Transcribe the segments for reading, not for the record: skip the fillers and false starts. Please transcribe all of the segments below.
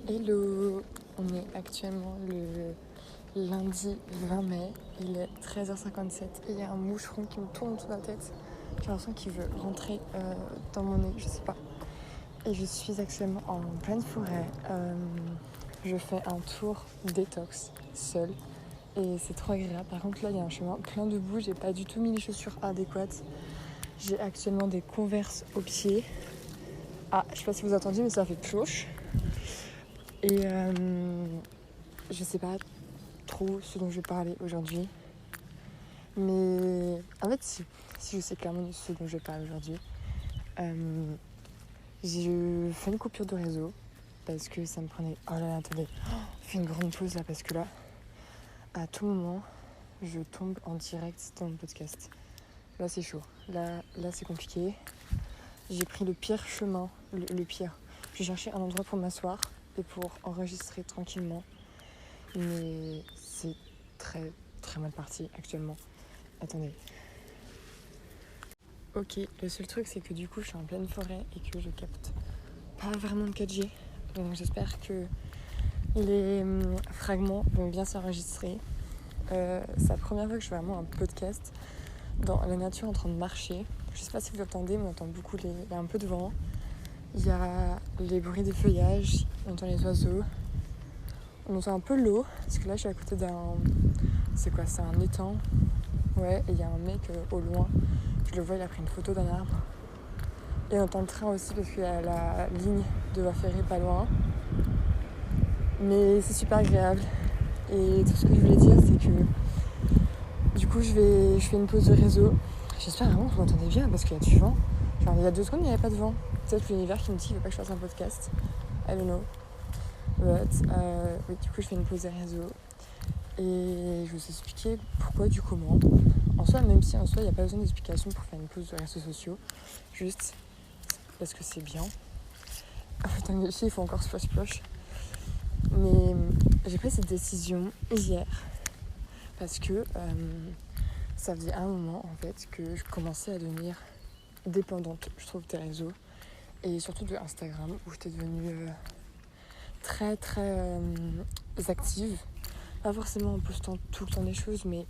Hello, on est actuellement le lundi 20 mai, il est 13h57 et il y a un moucheron qui me tourne autour de la tête. J'ai l'impression qu'il veut rentrer dans mon nez, je sais pas. Et je suis actuellement en pleine forêt. Je fais un tour détox seule et c'est trop agréable. Par contre là il y a un chemin plein de boue, j'ai pas du tout mis les chaussures adéquates. J'ai actuellement des Converse aux pieds. Ah, je sais pas si vous entendez mais ça fait pioche. Et je sais pas trop ce dont je vais parler aujourd'hui. Mais en fait, si je sais clairement ce dont je vais parler aujourd'hui. Je fais une coupure de réseau parce que ça me prenait... Oh là là, attendez. Je fais une grande pause là parce que là, à tout moment, je tombe en direct dans le podcast. Là, c'est chaud. Là c'est compliqué. J'ai pris le pire chemin, le pire. J'ai cherché un endroit pour m'asseoir et pour enregistrer tranquillement. Mais c'est très très mal parti actuellement. Attendez. Ok, le seul truc c'est que du coup je suis en pleine forêt et que je capte pas vraiment de 4G. Donc j'espère que les fragments vont bien s'enregistrer. C'est la première fois que je fais vraiment un podcast dans la nature en train de marcher. Je sais pas si vous entendez, mais on entend beaucoup il y a un peu de vent. Il y a les bruits des feuillages, on entend les oiseaux. On entend un peu l'eau, parce que là je suis à côté d'un... C'est quoi, c'est un étang. Ouais, et il y a un mec au loin. Je le vois, il a pris une photo d'un arbre. Et on entend le train aussi parce qu'il y a la ligne de voie ferrée pas loin. Mais c'est super agréable. Et tout ce que je voulais dire, c'est que du coup, je fais une pause de réseau. J'espère vraiment que vous m'entendez bien parce qu'il y a du vent. Genre, il y a 2 secondes, il n'y avait pas de vent. Peut-être l'univers qui me dit qu'il ne veut pas que je fasse un podcast. I don't know. But, oui, du coup, je fais une pause de réseau. Et je vais vous expliquer pourquoi, du comment. En soi, même si en soi, il n'y a pas besoin d'explication pour faire une pause de réseaux sociaux. Juste parce que c'est bien. Putain, les chiens, il faut encore splash. Mais j'ai pris cette décision hier parce que ça faisait un moment en fait que je commençais à devenir dépendante, je trouve, des réseaux et surtout de Instagram où j'étais devenue très très active. Pas forcément en postant tout le temps des choses, mais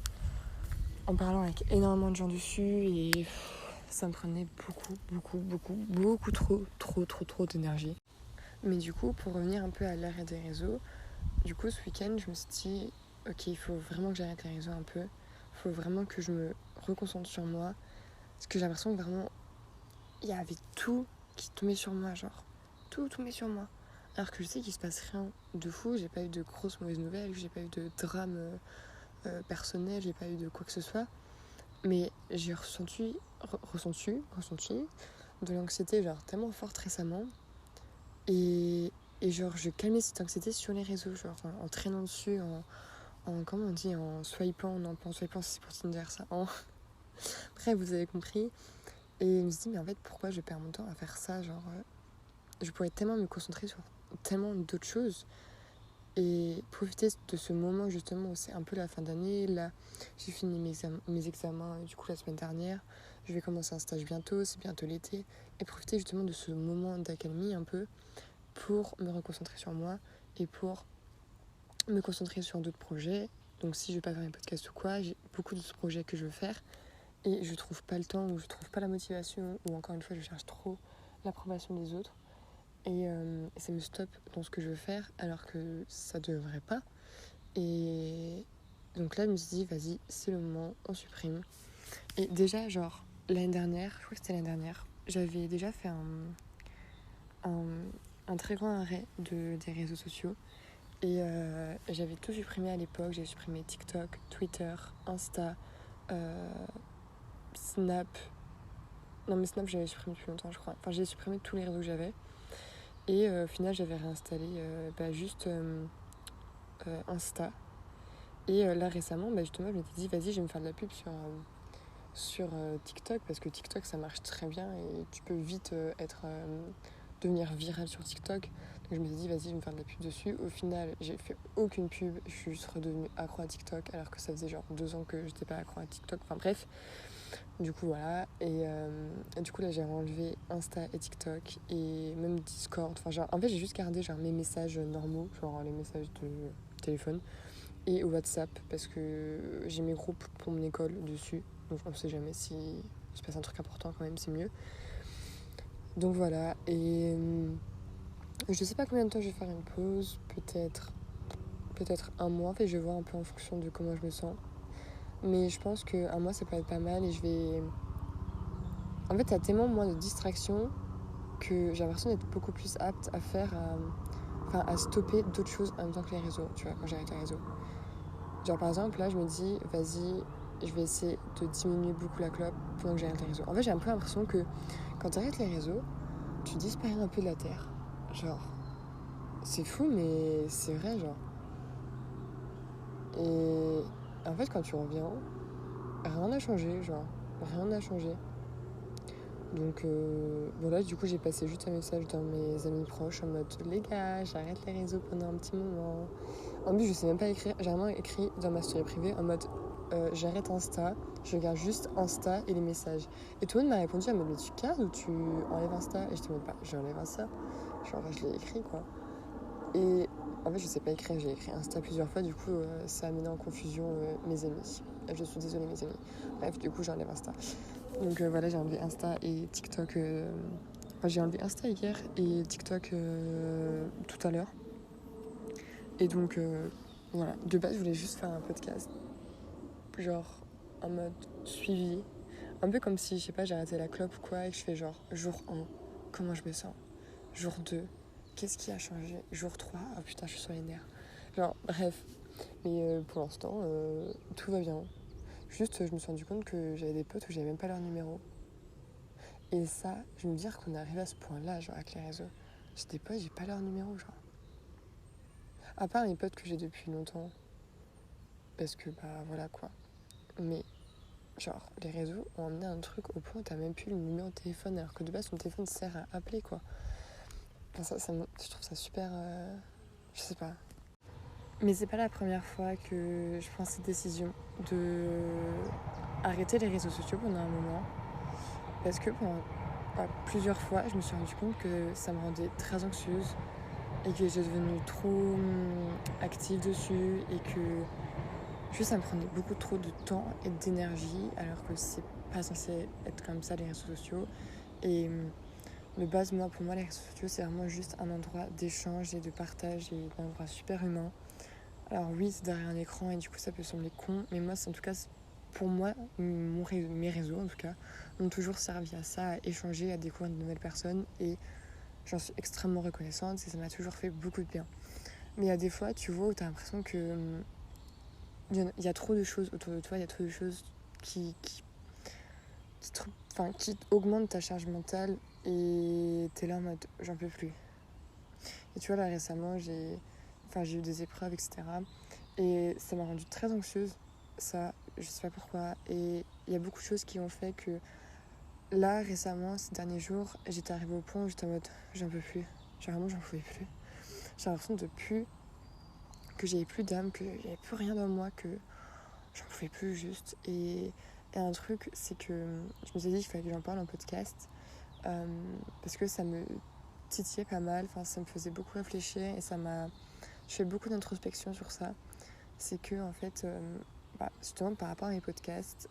en parlant avec énormément de gens dessus et ça me prenait beaucoup trop d'énergie. Mais du coup, pour revenir un peu à l'arrêt des réseaux, du coup, ce week-end, je me suis dit, ok, il faut vraiment que j'arrête les réseaux un peu. Il faut vraiment que je me reconcentre sur moi. Parce que j'ai l'impression que vraiment, il y avait tout qui tombait sur moi, genre. Tout tombait sur moi. Alors que je sais qu'il se passe rien de fou. J'ai pas eu de grosses mauvaises nouvelles. J'ai pas eu de drame personnel. J'ai pas eu de quoi que ce soit. Mais j'ai ressenti de l'anxiété, genre, tellement forte récemment. Et genre, je calmais cette anxiété sur les réseaux, genre, en traînant dessus, comment on dit, en swipant, non pas en swipant, c'est pour Tinder ça, Bref, vous avez compris. Et je me suis dit, mais en fait, pourquoi je perds mon temps à faire ça, genre, je pourrais tellement me concentrer sur tellement d'autres choses et profiter de ce moment justement où c'est un peu la fin d'année. Là, j'ai fini mes examens du coup la semaine dernière, je vais commencer un stage bientôt, c'est bientôt l'été, et profiter justement de ce moment d'accalmie un peu pour me reconcentrer sur moi et pour me concentrer sur d'autres projets. Donc si je vais pas faire mes podcasts ou quoi, j'ai beaucoup d'autres projets que je veux faire et je trouve pas le temps ou je trouve pas la motivation ou encore une fois je cherche trop l'approbation des autres et ça me stoppe dans ce que je veux faire alors que ça devrait pas. Et donc là je me suis dit vas-y, c'est le moment, on supprime. Et déjà genre l'année dernière, je crois que c'était l'année dernière, j'avais déjà fait un très grand arrêt des réseaux sociaux. Et j'avais tout supprimé à l'époque. J'avais supprimé TikTok, Twitter, Insta, Snap. Non mais Snap j'avais supprimé depuis longtemps je crois. Enfin j'ai supprimé tous les réseaux que j'avais. Et au final j'avais réinstallé juste Insta. Et là récemment justement je m'étais dit vas-y je vais me faire de la pub sur TikTok. Parce que TikTok ça marche très bien et tu peux vite devenir viral sur TikTok. Donc je me suis dit vas-y je vais me faire de la pub dessus. Au final j'ai fait aucune pub, je suis juste redevenue accro à TikTok alors que ça faisait genre 2 ans que j'étais pas accro à TikTok. Enfin bref, Du coup, voilà. Et du coup, là, j'ai enlevé Insta et TikTok et même Discord. Enfin, genre, en fait, j'ai juste gardé genre, mes messages normaux, genre les messages de téléphone et WhatsApp parce que j'ai mes groupes pour mon école dessus. Donc, on sait jamais si il se passe un truc important quand même, c'est mieux. Donc, voilà. Et je sais pas combien de temps je vais faire une pause. Peut-être un mois. En fait, je vais voir un peu en fonction de comment je me sens. Mais je pense qu'un mois, ça peut être pas mal et je vais. En fait, t'as tellement moins de distractions que j'ai l'impression d'être beaucoup plus apte à faire, à stopper d'autres choses en même temps que les réseaux, tu vois, quand j'arrête les réseaux. Genre par exemple, là, je me dis, vas-y, je vais essayer de diminuer beaucoup la clope pendant que j'arrête les réseaux. En fait, j'ai un peu l'impression que quand t'arrêtes les réseaux, tu disparais un peu de la terre. Genre, c'est fou, mais c'est vrai, genre. Et en fait, quand tu reviens, rien n'a changé, genre, rien n'a changé. Donc voilà, du coup j'ai passé juste un message dans mes amis proches en mode les gars, j'arrête les réseaux pendant un petit moment. En plus je sais même pas écrire, j'ai vraiment écrit dans ma story privée en mode j'arrête Insta, je garde juste Insta et les messages. Et tout le monde m'a répondu en mode mais tu gardes ou tu enlèves Insta? Et je te mode pas, j'enlève Insta. Genre je l'ai écrit quoi. Et en fait je sais pas écrire, j'ai écrit Insta plusieurs fois, du coup ça a mené en confusion mes amis. Je suis désolée mes amis. Bref, du coup j'enlève Insta. Donc voilà, j'ai enlevé Insta et TikTok. J'ai enlevé Insta hier et TikTok tout à l'heure. Et donc voilà, de base, je voulais juste faire un podcast. Genre en mode suivi. Un peu comme si, je sais pas, j'ai arrêté la clope ou quoi et que je fais genre jour 1, comment je me sens. Jour 2, qu'est-ce qui a changé. Jour 3, oh putain, je suis sur les nerfs. Genre, bref. Mais pour l'instant, tout va bien. Juste, je me suis rendu compte que j'avais des potes où j'avais même pas leur numéro. Et ça, je me dis qu'on est arrivé à ce point-là, genre avec les réseaux. J'ai des potes, j'ai pas leur numéro, genre. À part mes potes que j'ai depuis longtemps. Parce que, bah voilà quoi. Mais, genre, les réseaux ont amené un truc au point où t'as même plus le numéro de téléphone, alors que de base, ton téléphone sert à appeler, quoi. Enfin, je trouve ça super. Je sais pas. Mais c'est pas la première fois que je prends cette décision de arrêter les réseaux sociaux pendant un moment. Parce que pendant plusieurs fois, je me suis rendu compte que ça me rendait très anxieuse et que j'étais devenue trop active dessus et que juste ça me prenait beaucoup trop de temps et d'énergie alors que c'est pas censé être comme ça les réseaux sociaux. Et de base, pour moi les réseaux sociaux c'est vraiment juste un endroit d'échange et de partage et un endroit super humain. Alors oui, c'est derrière un écran et du coup ça peut sembler con, mais moi c'est en tout cas pour moi mes réseaux en tout cas ont toujours servi à ça, à échanger, à découvrir de nouvelles personnes et j'en suis extrêmement reconnaissante et ça m'a toujours fait beaucoup de bien. Mais il y a des fois, tu vois, où tu as l'impression que il y a trop de choses autour de toi, il y a trop de choses qui augmentent ta charge mentale et t'es là en mode j'en peux plus. Et tu vois, là récemment, j'ai eu des épreuves, etc. Et ça m'a rendue très anxieuse, ça, je sais pas pourquoi. Et il y a beaucoup de choses qui ont fait que là, récemment, ces derniers jours, j'étais arrivée au point où j'étais en mode j'en peux plus. Genre vraiment, j'en pouvais plus. J'ai l'impression que j'avais plus d'âme, qu'il n'y avait plus rien dans moi, que j'en pouvais plus juste. Et un truc, c'est que je me suis dit qu'il fallait que j'en parle en podcast parce que ça me titillait pas mal, enfin, ça me faisait beaucoup réfléchir et je fais beaucoup d'introspection sur ça. C'est que, en fait, justement, par rapport à mes podcasts,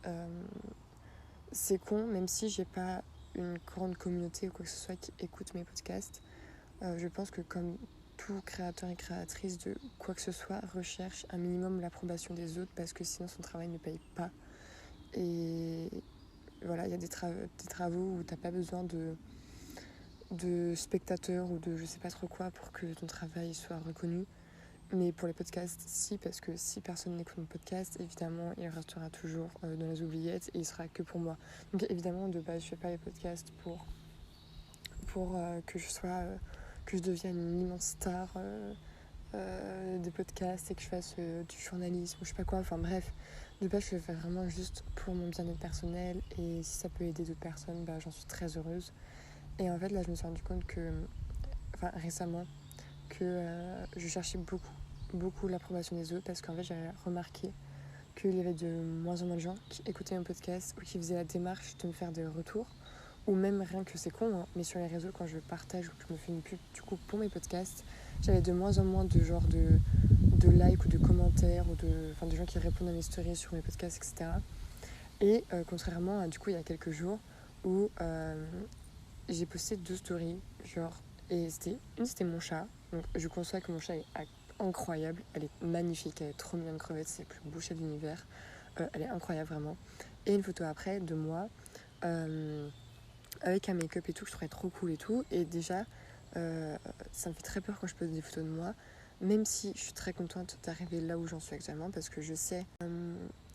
c'est con, même si j'ai pas une grande communauté ou quoi que ce soit qui écoute mes podcasts, je pense que comme tout créateur et créatrice de quoi que ce soit recherche un minimum l'approbation des autres parce que sinon son travail ne paye pas. Et voilà, il y a des travaux où t'as pas besoin de spectateurs ou de je sais pas trop quoi pour que ton travail soit reconnu. Mais pour les podcasts, si, parce que si personne n'écoute mon podcast, évidemment, il restera toujours dans les oubliettes et il sera que pour moi. Donc évidemment, de base, je fais pas les podcasts pour que je devienne une immense star des podcasts et que je fasse du journalisme ou je sais pas quoi. Enfin bref, de base, je le fais vraiment juste pour mon bien-être personnel et si ça peut aider d'autres personnes, j'en suis très heureuse. Et en fait, là, je me suis rendu compte récemment, que je cherchais beaucoup l'approbation des autres parce qu'en fait, j'avais remarqué qu'il y avait de moins en moins de gens qui écoutaient mon podcast ou qui faisaient la démarche de me faire des retours. Ou même rien que c'est con, hein, mais sur les réseaux, quand je partage ou que je me fais une pub du coup pour mes podcasts, j'avais de moins en moins de genre de likes ou de commentaires ou de gens qui répondent à mes stories sur mes podcasts, etc. Et contrairement à du coup il y a quelques jours où j'ai posté 2 stories, genre, et c'était mon chat. Donc je conçois que mon chat est incroyable, elle est magnifique, elle est trop mignonne crevette, c'est le plus beau chat de l'univers, elle est incroyable vraiment. Et une photo après de moi avec un make-up et tout que je trouvais trop cool et tout. Et déjà ça me fait très peur quand je pose des photos de moi, même si je suis très contente d'arriver là où j'en suis actuellement parce que je sais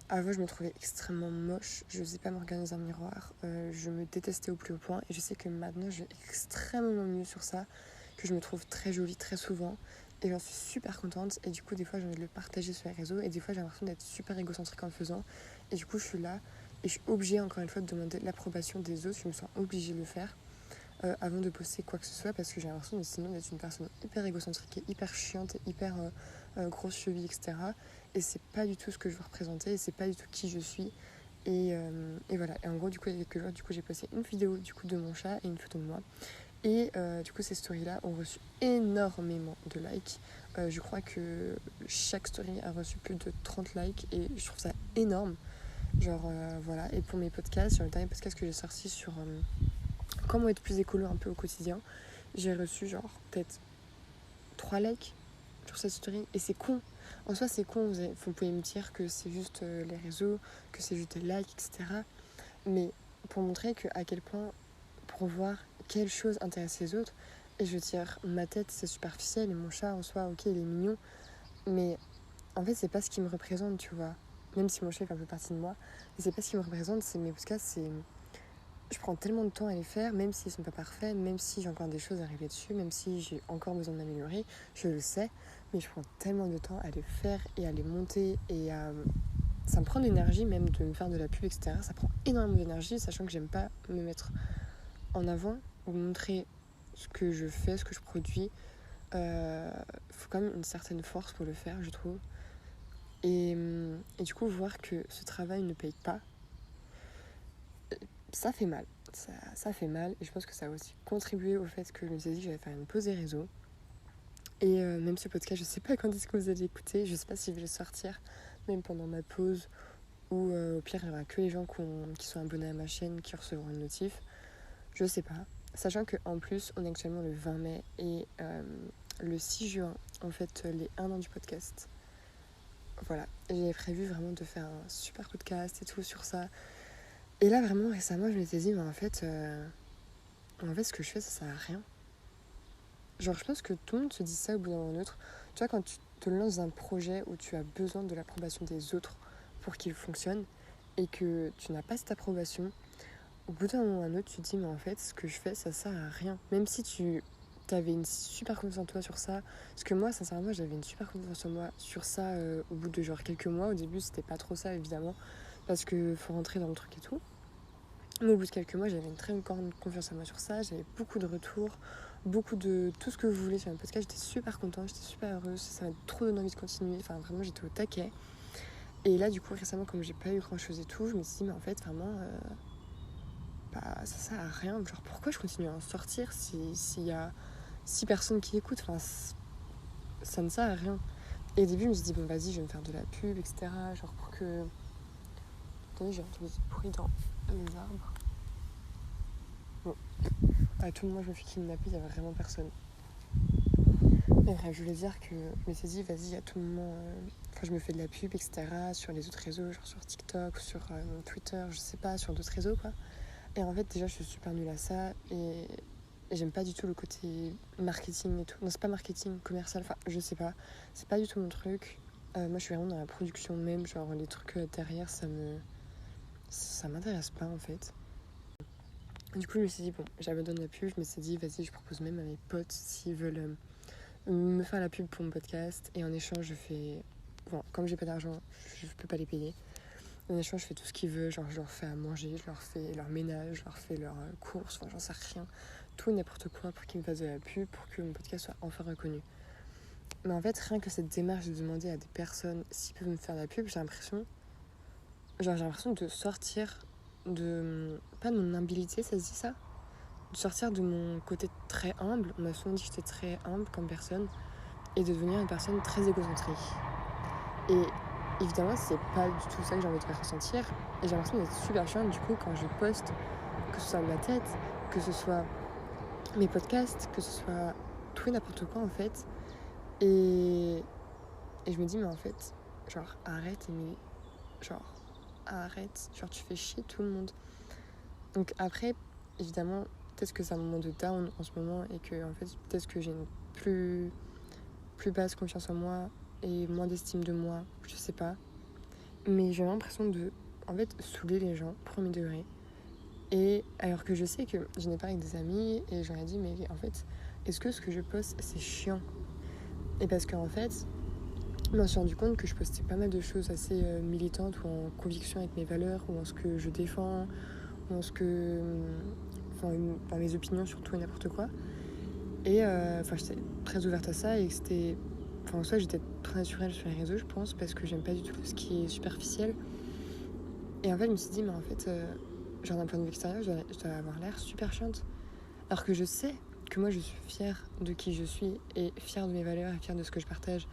avant je me trouvais extrêmement moche, je n'osais pas me regarder dans un miroir, je me détestais au plus haut point et je sais que maintenant je vais extrêmement mieux sur ça, que je me trouve très jolie très souvent et j'en suis super contente. Et du coup des fois j'ai envie de le partager sur les réseaux et des fois j'ai l'impression d'être super égocentrique en le faisant et du coup je suis là et je suis obligée encore une fois de demander l'approbation des autres, je me sens obligée de le faire avant de poster quoi que ce soit parce que j'ai l'impression sinon d'être une personne hyper égocentrique et hyper chiante et hyper grosse cheville, etc. Et c'est pas du tout ce que je veux représenter et c'est pas du tout qui je suis. Et voilà. Et en gros, du coup, il y a quelques jours, du coup, j'ai posté une vidéo du coup, de mon chat et une photo de moi. Et du coup, ces stories-là ont reçu énormément de likes. Je crois que chaque story a reçu plus de 30 likes et je trouve ça énorme. Genre, voilà. Et pour mes podcasts, sur le dernier podcast que j'ai sorti sur comment être plus écolo un peu au quotidien, j'ai reçu genre peut-être 3 likes sur cette story. Et c'est con. En soi, c'est con. Vous pouvez me dire que c'est juste les réseaux, que c'est juste des likes, etc. Mais pour montrer à quel point, pour voir quelle chose intéresse les autres, et je veux dire, ma tête, c'est superficiel, et mon chat, en soi, ok, il est mignon. Mais en fait, c'est pas ce qui me représente, tu vois. Même si mon chat fait un peu partie de moi. Mais c'est pas ce qui me représente, c'est mes podcasts, c'est... Je prends tellement de temps à les faire, même s'ils sont pas parfaits, même si j'ai encore des choses à régler dessus, même si j'ai encore besoin de m'améliorer, je le sais, mais je prends tellement de temps à les faire et à les monter et ça me prend de l'énergie même de me faire de la pub, etc. Ça prend énormément d'énergie, sachant que j'aime pas me mettre en avant ou montrer ce que je fais, ce que je produis. Faut quand même une certaine force pour le faire, je trouve. Et du coup, voir que ce travail ne paye pas, ça fait mal. Ça fait mal et je pense que ça a aussi contribué au fait que je me suis dit que j'allais faire une pause des réseaux. Et même ce podcast, je sais pas quand est-ce que vous allez écouter, je sais pas si je vais le sortir même pendant ma pause ou au pire il y aura que les gens qui sont abonnés à ma chaîne qui recevront une notif. Je sais pas. Sachant qu'en plus on est actuellement le 20 mai et le 6 juin on fête les 1 an du podcast. Voilà, j'ai prévu vraiment de faire un super podcast et tout sur ça. Et là vraiment récemment je m'étais dit mais en fait ce que je fais ça sert à rien. Genre je pense que tout le monde se dit ça au bout d'un moment ou autre. Tu vois, quand tu te lances dans un projet où tu as besoin de l'approbation des autres pour qu'il fonctionne et que tu n'as pas cette approbation, au bout d'un moment ou un autre tu te dis mais en fait ce que je fais ça sert à rien. Même si tu avais une super confiance en toi sur ça, parce que moi sincèrement j'avais une super confiance en moi sur ça au bout de genre quelques mois. Au début c'était pas trop ça évidemment parce que faut rentrer dans le truc et tout. Mais au bout de quelques mois, j'avais une très grande confiance en moi sur ça. J'avais beaucoup de retours, beaucoup de tout ce que vous voulez sur un podcast. J'étais super contente, j'étais super heureuse. Ça m'a trop donné envie de continuer. Enfin, vraiment, j'étais au taquet. Et là, du coup, récemment, comme j'ai pas eu grand chose et tout, je me suis dit, mais en fait, vraiment, ça sert à rien. Genre, pourquoi je continue à en sortir s'il y a 6 personnes qui écoutent? Enfin, ça ne sert à rien. Et au début, je me suis dit, bon, vas-y, je vais me faire de la pub, etc. Genre, pour que. Attendez, j'ai entendu du bruit dans les arbres. Bon. À tout moment, je me suis kidnappée, il n'y avait vraiment personne. Mais bref, je voulais dire que je m'étais dit, vas-y, à tout moment, je me fais de la pub, etc. sur les autres réseaux, genre sur TikTok, sur Twitter, je sais pas, sur d'autres réseaux, quoi. Et en fait, déjà, je suis super nulle à ça et j'aime pas du tout le côté marketing et tout. Non, c'est pas marketing, commercial, enfin, je sais pas. C'est pas du tout mon truc. Moi, je suis vraiment dans la production même, genre les trucs derrière, ça m'intéresse pas, en fait. Du coup, je me suis dit, bon, j'abandonne la pub. Je me suis dit, vas-y, je propose même à mes potes s'ils veulent me faire la pub pour mon podcast. Et en échange, je fais. Bon, comme j'ai pas d'argent, je peux pas les payer. En échange, je fais tout ce qu'ils veulent. Genre, je leur fais à manger, je leur fais leur ménage, je leur fais leurs courses. Enfin, j'en sais rien. Tout et n'importe quoi pour qu'ils me fassent de la pub, pour que mon podcast soit enfin reconnu. Mais en fait, rien que cette démarche de demander à des personnes s'ils peuvent me faire de la pub, j'ai l'impression genre j'ai l'impression de sortir de, pas de mon humilité, ça se dit ça, de sortir de mon côté très humble. On m'a souvent dit que j'étais très humble comme personne, et de devenir une personne très égocentrique. Et évidemment, c'est pas du tout ça que j'ai envie de faire ressentir. Et j'ai l'impression d'être super chiante du coup quand je poste, que ce soit ma tête, que ce soit mes podcasts, que ce soit tout et n'importe quoi en fait. Et je me dis, mais en fait, genre, arrête, Émilie. Genre, arrête. Genre, tu fais chier tout le monde. Donc après, évidemment, peut-être que c'est un moment de down en ce moment et que, en fait, peut-être que j'ai une plus basse confiance en moi et moins d'estime de moi, je sais pas. Mais j'ai l'impression de, en fait, saouler les gens, premier degré. Et alors que je sais que je n'ai pas avec des amis et j'aurais dit, mais en fait, est-ce que ce que je poste, c'est chiant? Et parce qu'en fait, je me suis rendu compte que je postais pas mal de choses assez militantes ou en conviction avec mes valeurs ou en ce que je défends ou en ce que... Enfin, mes opinions sur tout et n'importe quoi. Et j'étais très ouverte à ça et que c'était... Enfin, en soi, j'étais très naturelle sur les réseaux, je pense, parce que j'aime pas du tout ce qui est superficiel. Et en fait, je me suis dit, mais en fait, genre d'un point de vue extérieur, je dois avoir l'air super chiante. Alors que je sais que moi, je suis fière de qui je suis et fière de mes valeurs et fière de ce que je partage.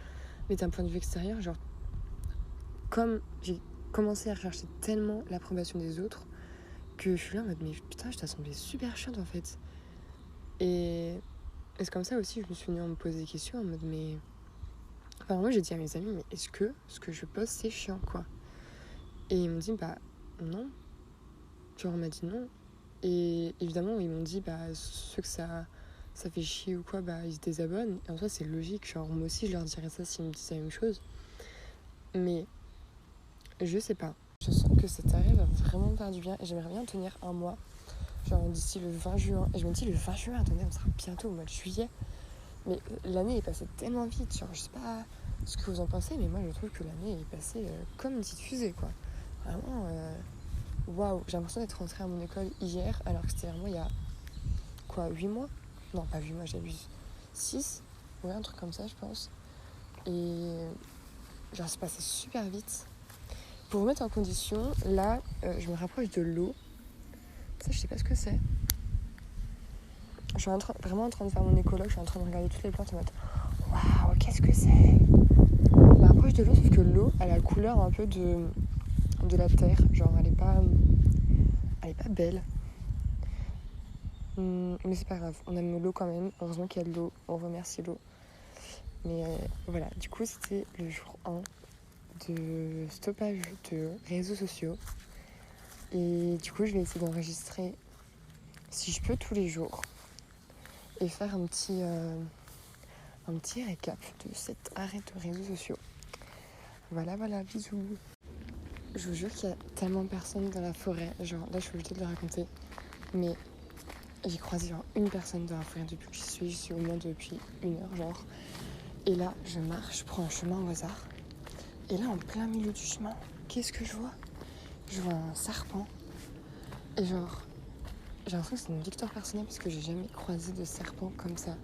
Mais d'un point de vue extérieur, genre, comme j'ai commencé à rechercher tellement l'approbation des autres, que je suis là en mode, mais putain, je t'ai semblé super chiante en fait. Et c'est comme ça aussi, je me suis venue à me poser des questions en mode, mais... Enfin, moi, j'ai dit à mes amis, mais est-ce que ce que je poste, c'est chiant, quoi? Et ils m'ont dit, bah, non. Genre, on m'a dit non. Et évidemment, ils m'ont dit, bah, ceux que ça fait chier ou quoi, bah, ils se désabonnent. Et en soi, c'est logique. Genre, moi aussi, je leur dirais ça s'ils me disaient la même chose. Mais je sais pas. Je sens que cet arrêt va vraiment faire du bien et j'aimerais bien tenir un mois, genre d'ici le 20 juin. Et je me dis, le 20 juin, attendez, on sera bientôt au mois de juillet. Mais l'année est passée tellement vite. Genre, je sais pas ce que vous en pensez, mais moi, je trouve que l'année est passée comme une petite fusée, quoi. Vraiment, waouh. J'ai l'impression d'être rentrée à mon école hier, alors que c'était vraiment il y a, quoi, 8 mois? Non, pas 8 mois, j'abuse. 6? Ouais, un truc comme ça, je pense. Et genre, c'est passé super vite. Pour vous mettre en condition, là, je me rapproche de l'eau. Ça, je sais pas ce que c'est. Je suis vraiment en train de faire mon écologue. Je suis en train de regarder toutes les plantes en mode waouh, qu'est-ce que c'est? Je me rapproche de l'eau, sauf que l'eau, elle a la couleur un peu de la terre. Genre, elle est pas belle. Mais c'est pas grave, on aime l'eau quand même. Heureusement qu'il y a de l'eau. On remercie l'eau. Mais voilà, du coup, c'était le jour 1 de stoppage de réseaux sociaux. Et du coup, je vais essayer d'enregistrer, si je peux, tous les jours. Et faire un petit récap de cet arrêt de réseaux sociaux. Voilà, bisous. Je vous jure qu'il y a tellement de personnes dans la forêt. Genre, là, je suis obligée de le raconter. Mais j'ai croisé genre une personne dans la forêt depuis que j'y suis au moins depuis 1 heure, genre. Et là, je marche, je prends un chemin au hasard. Et là, en plein milieu du chemin, qu'est-ce que je vois? Je vois un serpent. Et genre, j'ai l'impression que c'est une victoire personnelle parce que j'ai jamais croisé de serpent comme ça.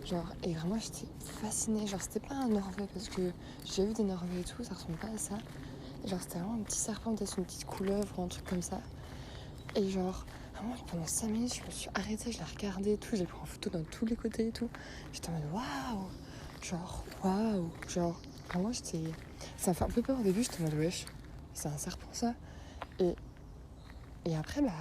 Genre, et vraiment, j'étais fascinée. Genre, c'était pas un Norvège parce que j'ai vu des Norvégiens et tout, ça ressemble pas à ça. Et genre, c'était vraiment un petit serpent, peut-être une petite couleuvre ou un truc comme ça. Et genre, vraiment, pendant 5 minutes, je me suis arrêtée, je l'ai regardé et tout. J'ai pris en photo dans tous les côtés et tout. J'étais en mode waouh! Genre, waouh! Genre, vraiment, j'étais. Ça m'a fait un peu peur au début, j'étais en mode wesh, c'est un serpent ça. Et après, bah.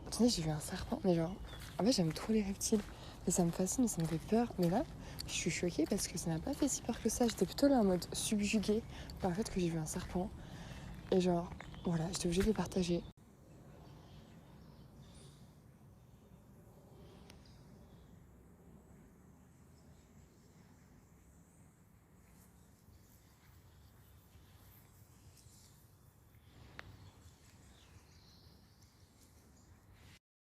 Attendez, j'ai vu un serpent, mais genre, en fait, j'aime trop les reptiles. Et ça me fascine, ça me fait peur. Mais là, je suis choquée parce que ça m'a pas fait si peur que ça. J'étais plutôt là en mode subjuguée par le fait que j'ai vu un serpent. Et genre, voilà, j'étais obligée de le partager.